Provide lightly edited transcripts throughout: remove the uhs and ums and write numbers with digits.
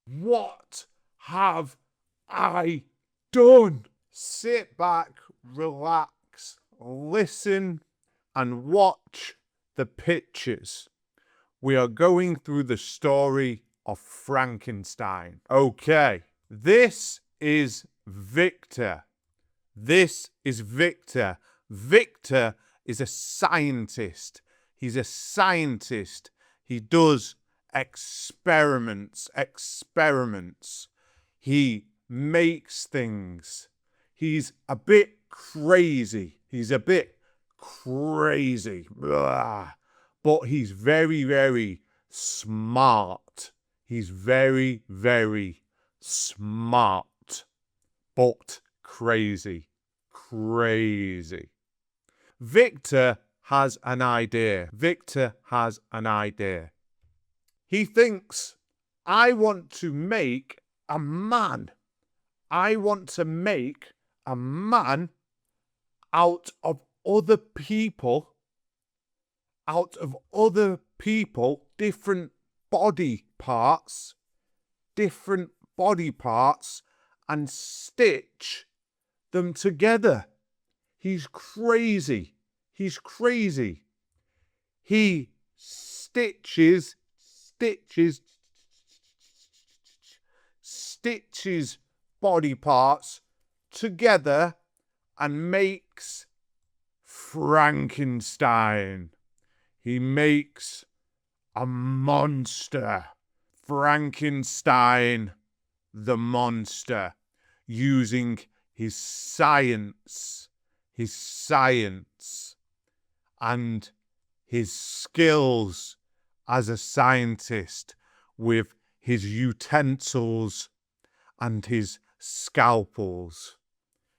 What have I done? Sit back, relax, listen, and watch the pictures. We are going through the story of Frankenstein. Okay, this is Victor. This is Victor. Victor is a scientist. He's a scientist. He does experiments. He makes things. He's a bit crazy. Blah. But he's very, very smart. He's very, very smart. But crazy. Victor has an idea. He thinks, I want to make a man. I want to make a man out of other people, different body parts, and stitch them together. He's crazy. He stitches body parts together and makes Frankenstein. He makes a monster. Frankenstein, the monster, using his science and his skills as a scientist with his utensils and his scalpels.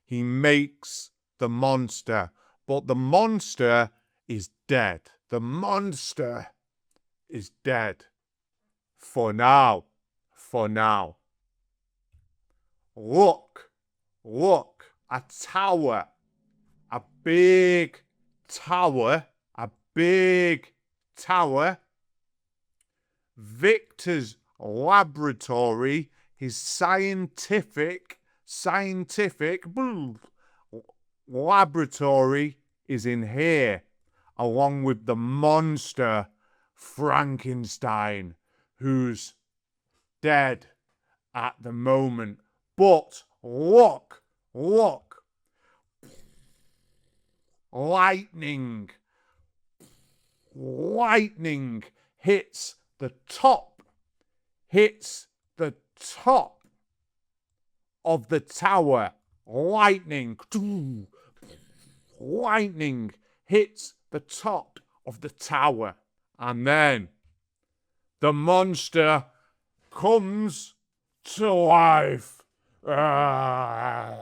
He makes the monster, but the monster is dead. The monster is dead. For now. Look, a tower. A big tower. Victor's laboratory, his scientific laboratory is in here, along with the monster Frankenstein, who's dead at the moment. But look, lightning hits the top of the tower. Lightning hits the top of the tower, and then the monster comes to life. The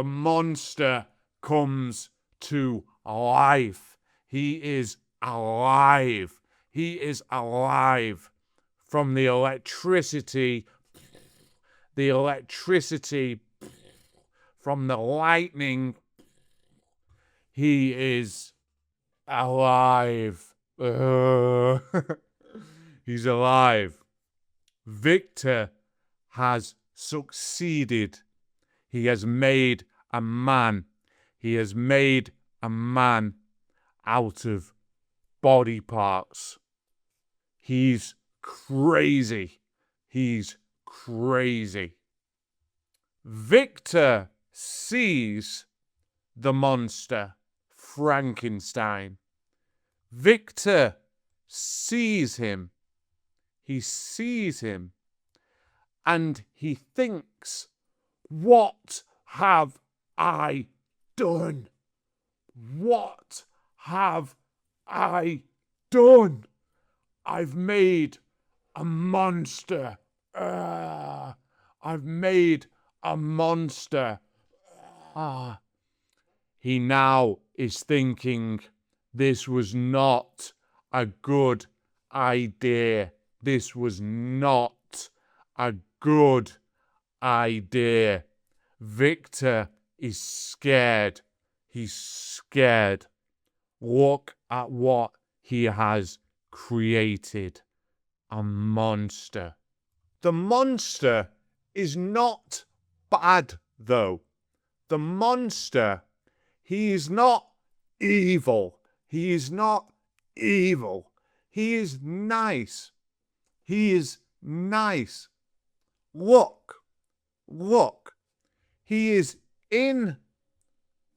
monster comes to life. He is alive. From the electricity from the lightning. He is alive. He's alive. Victor has succeeded. He has made a man. Out of body parts. He's crazy. Victor sees the monster, Frankenstein. Victor sees him. He sees him. And he thinks, what have I done? What have I done? I've made a monster. I've made a monster. He now is thinking, this was not a good idea. This was not a good idea. Victor is scared. He's scared. Look at what he has created. A monster. The monster is not bad, though. The monster, he is not evil. He is not evil. He is nice. He is nice. Look, look. He is in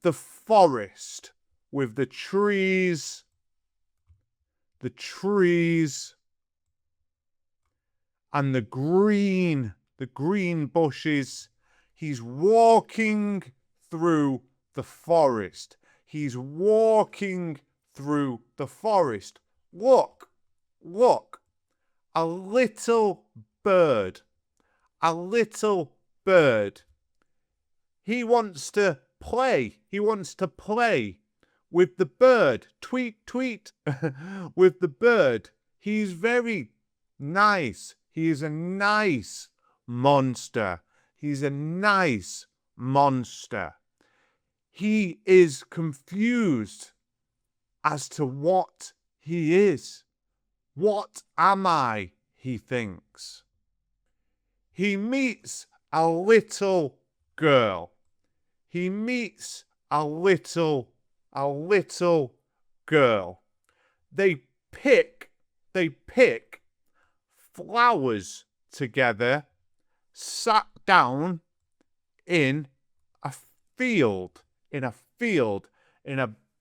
the forest with the trees, and the green bushes. He's walking through the forest. He's walking through the forest. Look, look, a little bird, a little bird. He wants to play. He wants to play with the bird. Tweet, tweet with the bird. He's very nice. He is a nice monster. He's a nice monster. He is confused as to what he is. What am I? He thinks. He meets a little girl. He meets a little girl. They pick flowers together, sat down in a field, in a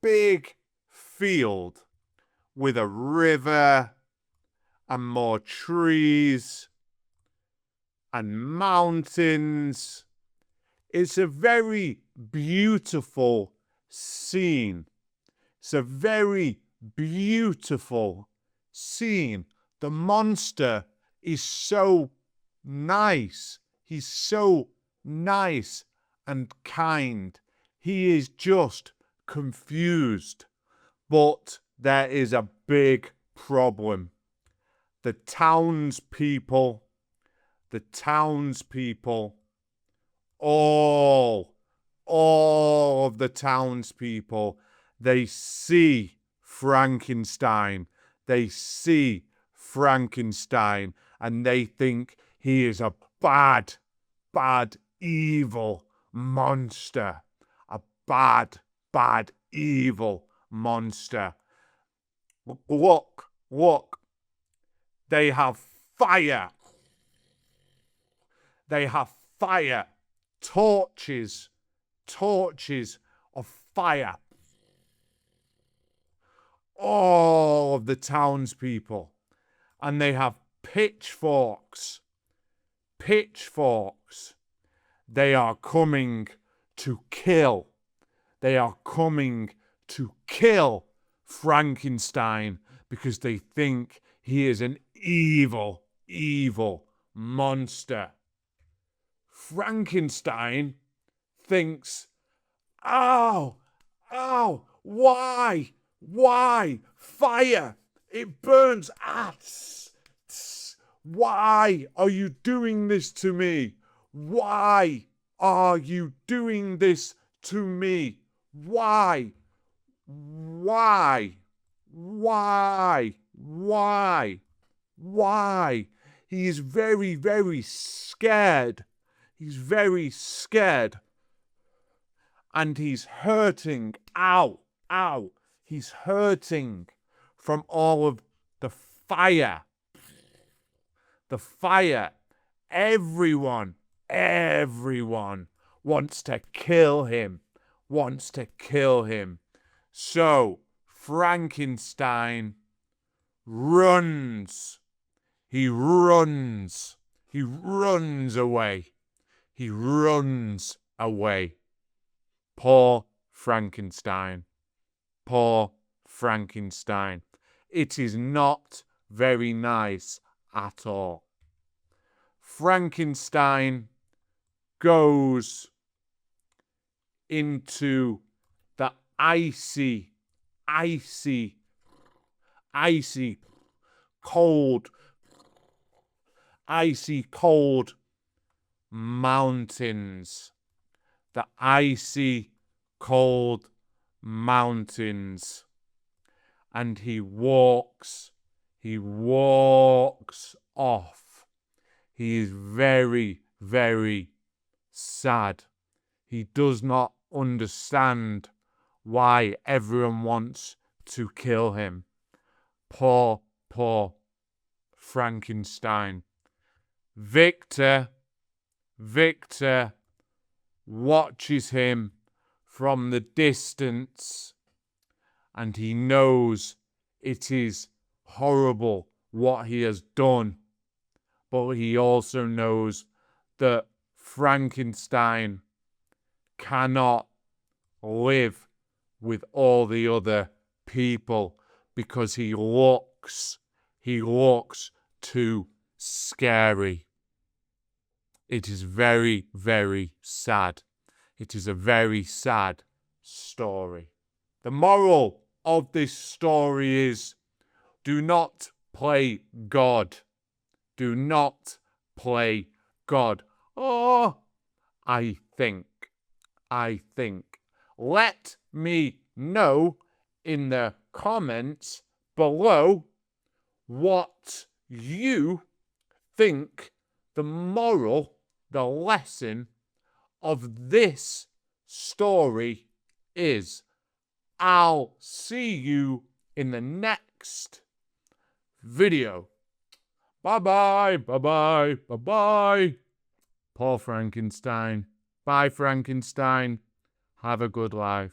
big field with a river and more trees and mountains. It's a very beautiful scene. It's a very beautiful scene. The monster is so nice. He's so nice and kind. He is just confused. But there is a big problem. The townspeople, all of the townspeople, they see Frankenstein. They see Frankenstein and they think he is a bad, evil monster. A bad, evil monster. Look, look. They have fire. They have fire. Torches of fire. All of the townspeople. And they have pitchforks. They are coming to kill. They are coming to kill Frankenstein because they think he is an evil, evil monster. Frankenstein thinks, ow, why, fire, it burns, why are you doing this to me? Why are you doing this to me? Why? He is very, very scared. He's very scared. And he's hurting. Ow. He's hurting from all of the fire. The fire. Everyone wants to kill him. So Frankenstein runs. He runs away. Poor Frankenstein. It is not very nice at all. Frankenstein goes into the icy, cold mountains. The icy, cold mountains. And he walks off. He is very, very sad. He does not understand why everyone wants to kill him. Poor, poor Frankenstein. Victor watches him from the distance, and he knows it is horrible what he has done, but he also knows that Frankenstein cannot live with all the other people because he looks too scary. It is very, very sad. It is a very sad story. The moral of this story is, do not play God. Do not play God. Oh, I think. Let me know in the comments below what you think the moral, the lesson of this story is. I'll see you in the next video. Bye-bye, bye-bye, bye-bye. Poor Frankenstein. Bye, Frankenstein. Have a good life.